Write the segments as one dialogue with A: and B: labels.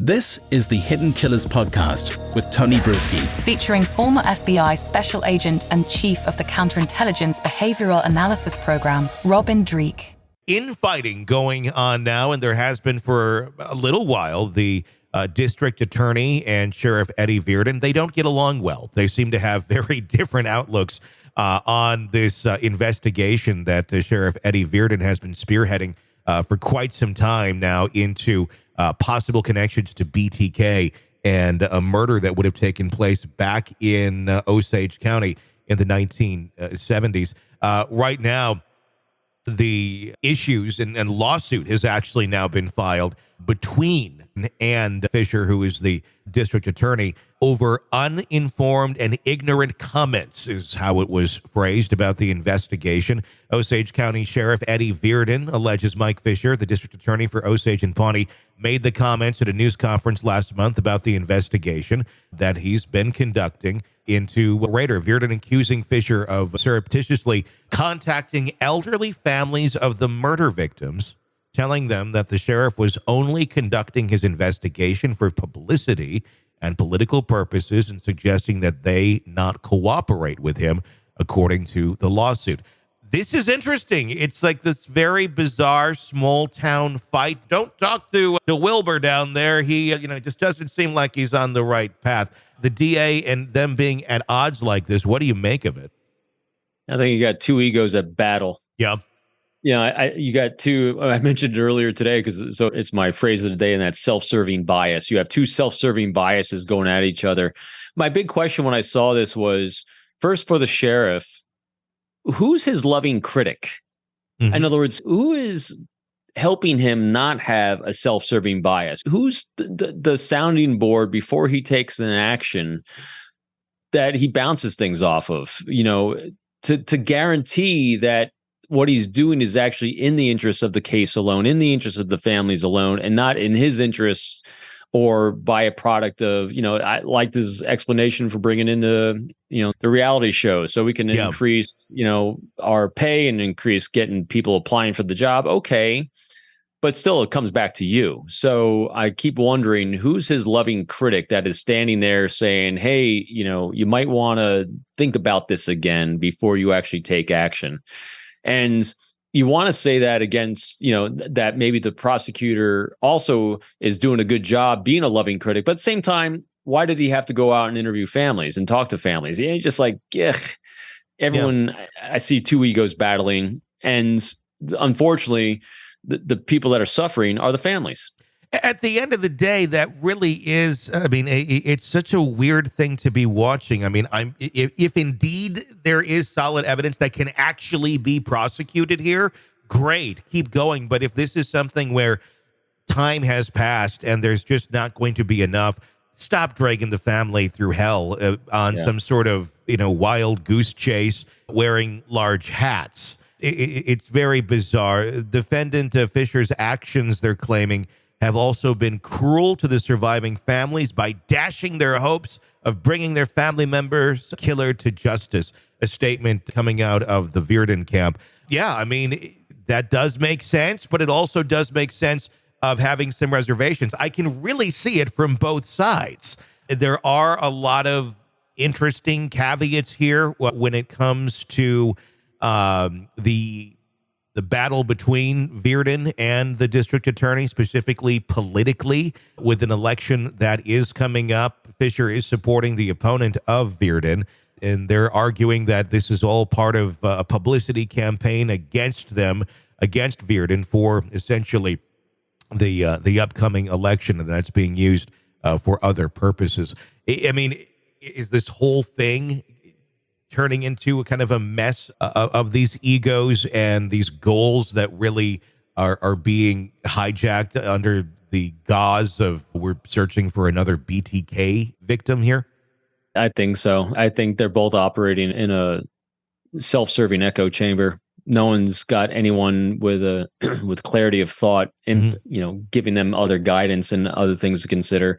A: This is the Hidden Killers podcast with Tony Brisky,
B: featuring former FBI Special Agent and Chief of the Counterintelligence Behavioral Analysis Program, Robin Dreeke.
C: Infighting going on now, and there has been for a little while. The district attorney and Sheriff Eddie Virden, they don't get along well. They seem to have very different outlooks on this investigation that Sheriff Eddie Virden has been spearheading for quite some time now into possible connections to BTK and a murder that would have taken place back in Osage County in the 1970s. Right now, the issues and lawsuit has actually now been filed between and Fisher, who is the district attorney, over uninformed and ignorant comments, is how it was phrased, about the investigation. Osage County Sheriff Eddie Virden alleges Mike Fisher, the district attorney for Osage and Pawnee, made the comments at a news conference last month about the investigation that he's been conducting into Raider. Virden accusing Fisher of surreptitiously contacting elderly families of the murder victims, telling them that the sheriff was only conducting his investigation for publicity and political purposes, and suggesting that they not cooperate with him, according to the lawsuit. This is interesting. It's like this very bizarre small town fight. Don't talk to Wilbur down there. He, just doesn't seem like he's on the right path. The DA and them being at odds like this, what do you make of it?
D: I think you got two egos at battle.
C: Yeah.
D: Yeah, you got two. I mentioned it earlier today so it's my phrase of the day, and that's self-serving bias. You have two self-serving biases going at each other. My big question when I saw this was, first, for the sheriff, who's his loving critic? Mm-hmm. In other words, who is helping him not have a self-serving bias? Who's the sounding board before he takes an action that he bounces things off of? To guarantee that what he's doing is actually in the interest of the case alone, in the interest of the families alone, and not in his interests or by a product of, I like this explanation for bringing in the reality show so we can increase, our pay and increase getting people applying for the job. Okay. But still, it comes back to you. So I keep wondering, who's his loving critic that is standing there saying, hey, you might want to think about this again before you actually take action. And you want to say that against, that maybe the prosecutor also is doing a good job being a loving critic. But at the same time, why did he have to go out and interview families and talk to families? He's just like, everyone, I see two egos battling. And unfortunately, the people that are suffering are the families.
C: At the end of the day, that really is, it's such a weird thing to be watching. If indeed there is solid evidence that can actually be prosecuted here, great, keep going. But if this is something where time has passed and there's just not going to be enough, stop dragging the family through hell on some sort of, wild goose chase wearing large hats. It's very bizarre. Defendant Fisher's actions, they're claiming, have also been cruel to the surviving families by dashing their hopes of bringing their family members' killer to justice. A statement coming out of the Virden camp. Yeah, that does make sense, but it also does make sense of having some reservations. I can really see it from both sides. There are a lot of interesting caveats here when it comes to the battle between Virden and the district attorney, specifically politically, with an election that is coming up. Fisher is supporting the opponent of Virden, and they're arguing that this is all part of a publicity campaign against them, against Virden, for essentially the upcoming election, and that's being used for other purposes. Is this whole thing turning into a kind of a mess of these egos and these goals that really are being hijacked under the gauze of we're searching for another BTK victim here?
D: I think so. I think they're both operating in a self-serving echo chamber. No one's got anyone with with clarity of thought and giving them other guidance and other things to consider.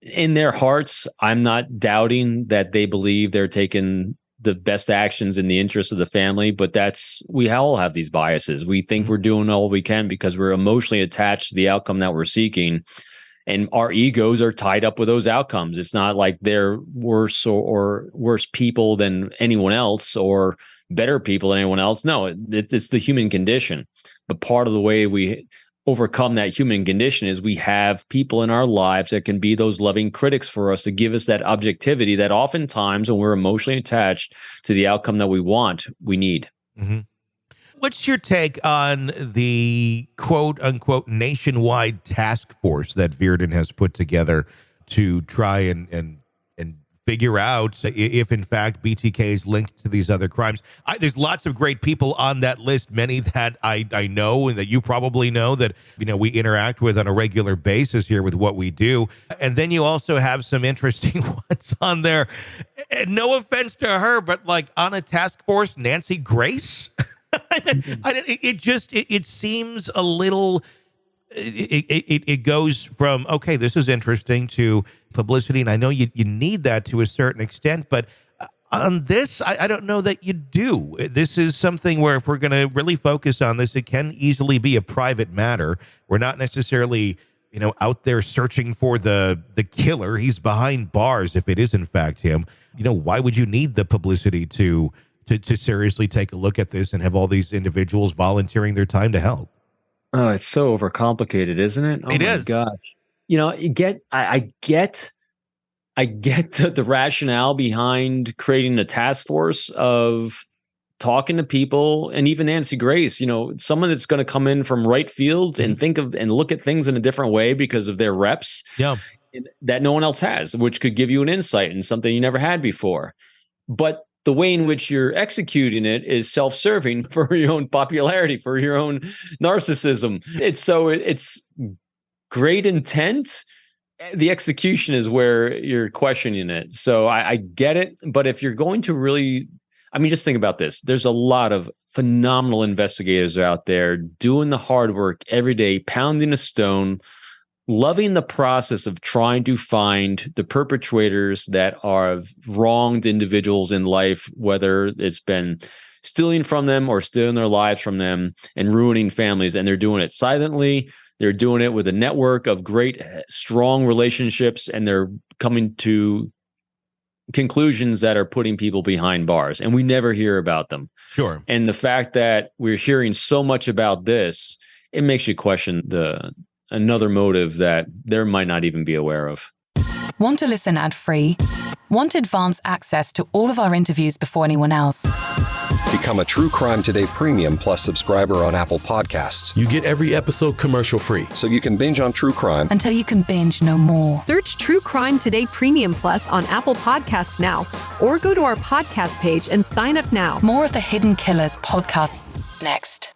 D: In their hearts, I'm not doubting that they believe they're taking the best actions in the interest of the family, but we all have these biases. We think we're doing all we can because we're emotionally attached to the outcome that we're seeking. And our egos are tied up with those outcomes. It's not like they're worse or worse people than anyone else or better people than anyone else. No, it's the human condition. But part of the way we overcome that human condition is we have people in our lives that can be those loving critics for us to give us that objectivity that oftentimes when we're emotionally attached to the outcome that we want, we need.
C: Mm-hmm. What's your take on the quote unquote nationwide task force that Virden has put together to try and figure out if in fact BTK is linked to these other crimes? There's lots of great people on that list, many that I know and that you probably know that, we interact with on a regular basis here with what we do. And then you also have some interesting ones on there. And no offense to her, but like on a task force, Nancy Grace. It seems a little, it goes from, okay, this is interesting to publicity. And I know you need that to a certain extent, but on this, I don't know that you do. This is something where if we're going to really focus on this, it can easily be a private matter. We're not necessarily, out there searching for the killer. He's behind bars if it is in fact him. Why would you need the publicity to seriously take a look at this and have all these individuals volunteering their time to help?
D: Oh, it's so overcomplicated, isn't it? Oh,
C: it is.
D: Gosh. I get the rationale behind creating the task force of talking to people, and even Nancy Grace, someone that's going to come in from right field and think of and look at things in a different way because of their reps that no one else has, which could give you an insight and something you never had before. But the way in which you're executing it is self-serving for your own popularity, for your own narcissism. It's great intent. The execution is where you're questioning it. So I get it. But if you're going to really, just think about this. There's a lot of phenomenal investigators out there doing the hard work every day, pounding a stone, loving the process of trying to find the perpetrators that are wronged individuals in life, whether it's been stealing from them or stealing their lives from them and ruining families. And they're doing it silently. They're doing it with a network of great, strong relationships, and they're coming to conclusions that are putting people behind bars. And we never hear about them.
C: Sure.
D: And the fact that we're hearing so much about this, it makes you question another motive that there might not even be aware of.
B: Want to listen ad-free? Want advanced access to all of our interviews before anyone else?
E: Become a True Crime Today Premium Plus subscriber on Apple Podcasts.
F: You get every episode commercial-free.
E: So you can binge on true crime
B: until you can binge no more.
G: Search True Crime Today Premium Plus on Apple Podcasts now, or go to our podcast page and sign up now.
B: More of the Hidden Killers podcast next.